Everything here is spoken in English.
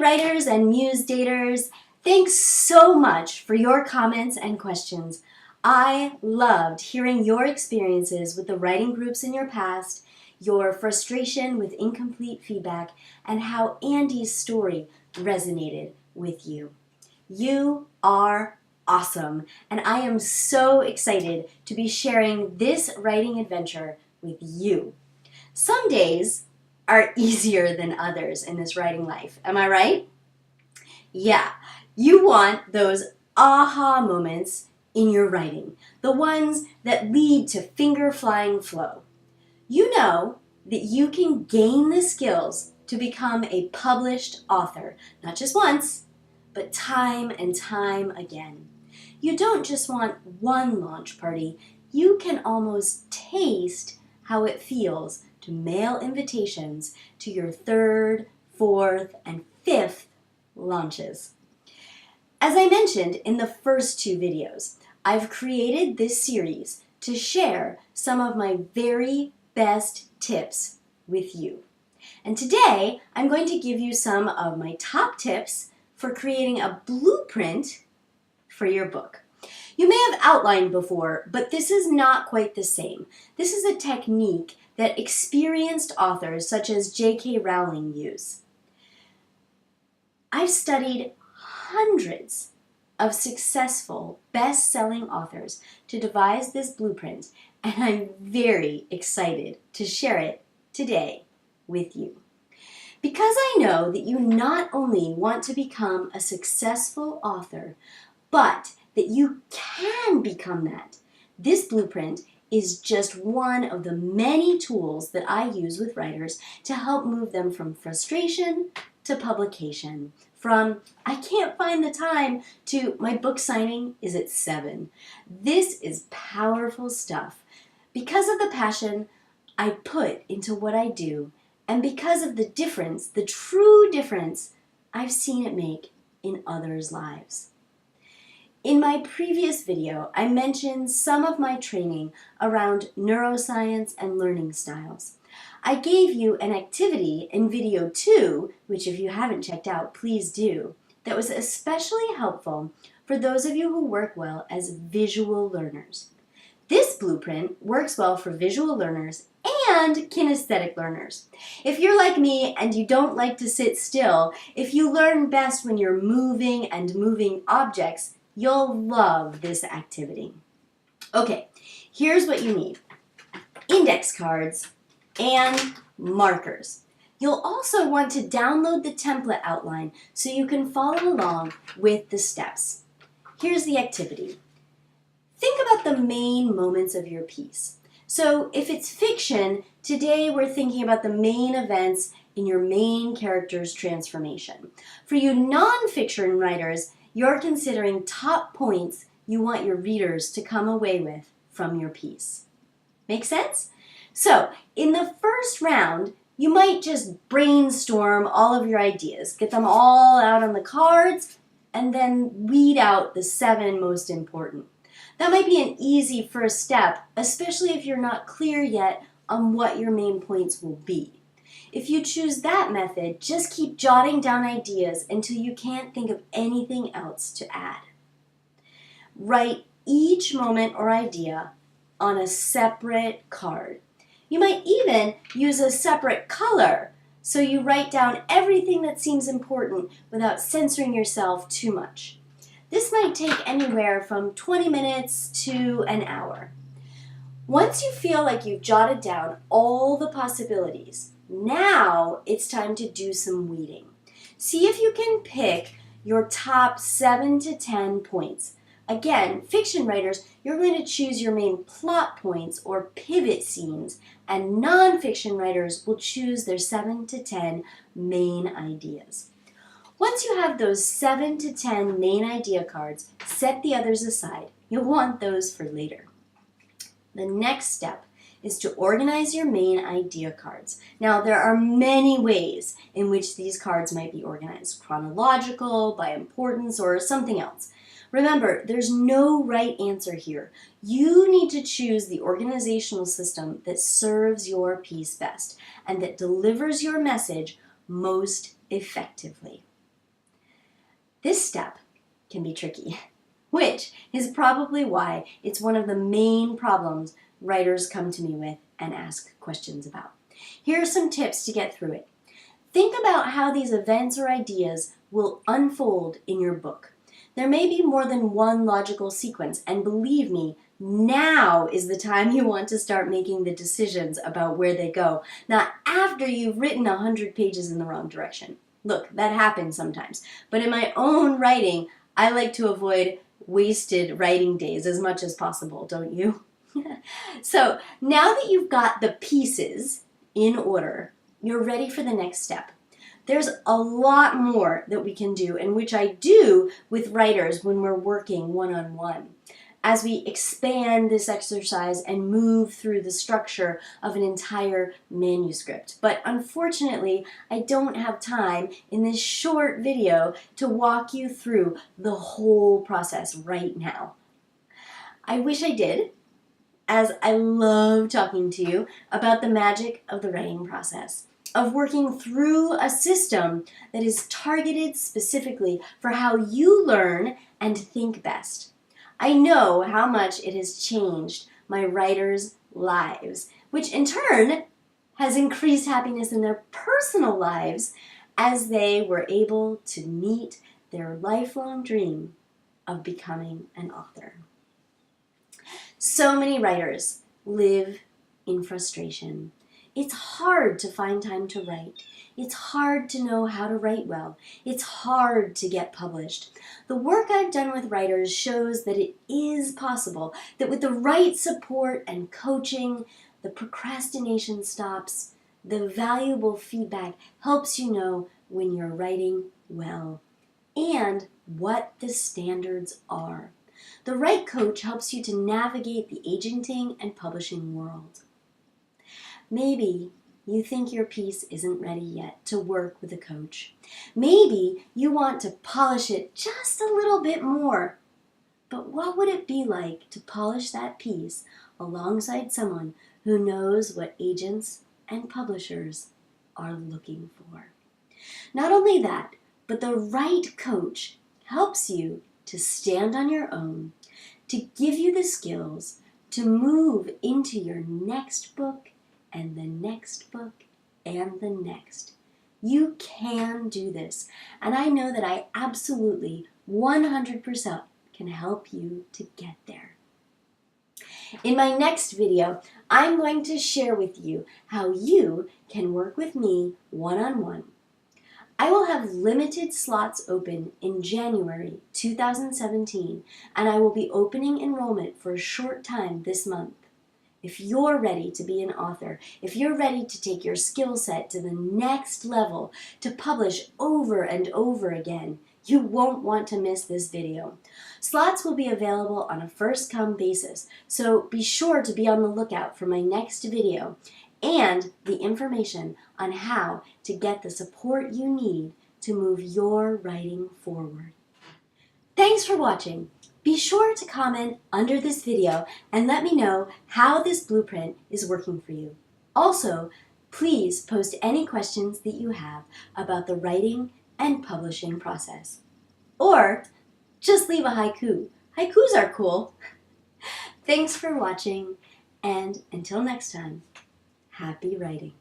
writers and muse daters, thanks so much for your comments and questions. I loved hearing your experiences with the writing groups in your past, your frustration with incomplete feedback, and how Andy's story resonated with you. You are awesome, and I am so excited to be sharing this writing adventure with you. Some days are easier than others in this writing life, am I right? Yeah, you want those aha moments in your writing, the ones that lead to finger-flying flow. You know that you can gain the skills to become a published author, not just once, but time and time again. You don't just want one launch party, you can almost taste how it feels to mail invitations to your third, fourth, and fifth launches. As I mentioned in the first two videos, I've created this series to share some of my very best tips with you. And today, I'm going to give you some of my top tips for creating a blueprint for your book. You may have outlined before, but this is not quite the same. This is a technique that experienced authors such as J.K. Rowling use. I've studied hundreds of successful, best-selling authors to devise this blueprint, and I'm very excited to share it today with you. Because I know that you not only want to become a successful author, but that you can become that. This blueprint is just one of the many tools that I use with writers to help move them from frustration to publication, from I can't find the time to my book signing is at 7. This is powerful stuff. Because of the passion I put into what I do, and because of the difference, the true difference I've seen it make in others' lives. In my previous video, I mentioned some of my training around neuroscience and learning styles. I gave you an activity in video 2, which if you haven't checked out, please do, that was especially helpful for those of you who work well as visual learners. This blueprint works well for visual learners and kinesthetic learners. If you're like me and you don't like to sit still, if you learn best when you're moving and moving objects, you'll love this activity. Okay, here's what you need. Index cards and markers. You'll also want to download the template outline so you can follow along with the steps. Here's the activity. Think about the main moments of your piece. So if it's fiction, today we're thinking about the main events in your main character's transformation. For you non-fiction writers, you're considering top points you want your readers to come away with from your piece. Make sense? So, in the first round, you might just brainstorm all of your ideas, get them all out on the cards, and then weed out the 7 most important. That might be an easy first step, especially if you're not clear yet on what your main points will be. If you choose that method, just keep jotting down ideas until you can't think of anything else to add. Write each moment or idea on a separate card. You might even use a separate color, so you write down everything that seems important without censoring yourself too much. This might take anywhere from 20 minutes to an hour. Once you feel like you've jotted down all the possibilities, now it's time to do some weeding. See if you can pick your top 7 to 10 points. Again, fiction writers, you're going to choose your main plot points or pivot scenes, and non-fiction writers will choose their 7 to 10 main ideas. Once you have those 7 to 10 main idea cards, set the others aside. You'll want those for later. The next step is to organize your main idea cards. Now, there are many ways in which these cards might be organized, chronological, by importance, or something else. Remember, there's no right answer here. You need to choose the organizational system that serves your piece best and that delivers your message most effectively. This step can be tricky, which is probably why it's one of the main problems writers come to me with and ask questions about. Here are some tips to get through it. Think about how these events or ideas will unfold in your book. There may be more than one logical sequence, and believe me, now is the time you want to start making the decisions about where they go, not after you've written 100 pages in the wrong direction. Look, that happens sometimes, but in my own writing, I like to avoid wasted writing days as much as possible, don't you? So now that you've got the pieces in order, you're ready for the next step. There's a lot more that we can do, and which I do with writers when we're working one-on-one. As we expand this exercise and move through the structure of an entire manuscript. But unfortunately, I don't have time in this short video to walk you through the whole process right now. I wish I did, as I love talking to you about the magic of the writing process, of working through a system that is targeted specifically for how you learn and think best. I know how much it has changed my writers' lives, which in turn has increased happiness in their personal lives as they were able to meet their lifelong dream of becoming an author. So many writers live in frustration. It's hard to find time to write. It's hard to know how to write well. It's hard to get published. The work I've done with writers shows that it is possible, that with the right support and coaching, the procrastination stops, the valuable feedback helps you know when you're writing well, and what the standards are. The right coach helps you to navigate the agenting and publishing world. Maybe you think your piece isn't ready yet to work with a coach. Maybe you want to polish it just a little bit more. But what would it be like to polish that piece alongside someone who knows what agents and publishers are looking for? Not only that, but the right coach helps you to stand on your own, to give you the skills to move into your next book and the next book and the next. You can do this, and I know that I absolutely 100% can help you to get there. In my next video, I'm going to share with you how you can work with me one-on-one. I will have limited slots open in January 2017, and I will be opening enrollment for a short time this month. If you're ready to be an author, if you're ready to take your skill set to the next level, to publish over and over again, you won't want to miss this video. Slots will be available on a first-come basis, so be sure to be on the lookout for my next video and the information on how to get the support you need to move your writing forward. Thanks for watching. Be sure to comment under this video and let me know how this blueprint is working for you. Also, please post any questions that you have about the writing and publishing process. Or just leave a haiku. Haikus are cool. Thanks for watching, and until next time, happy writing.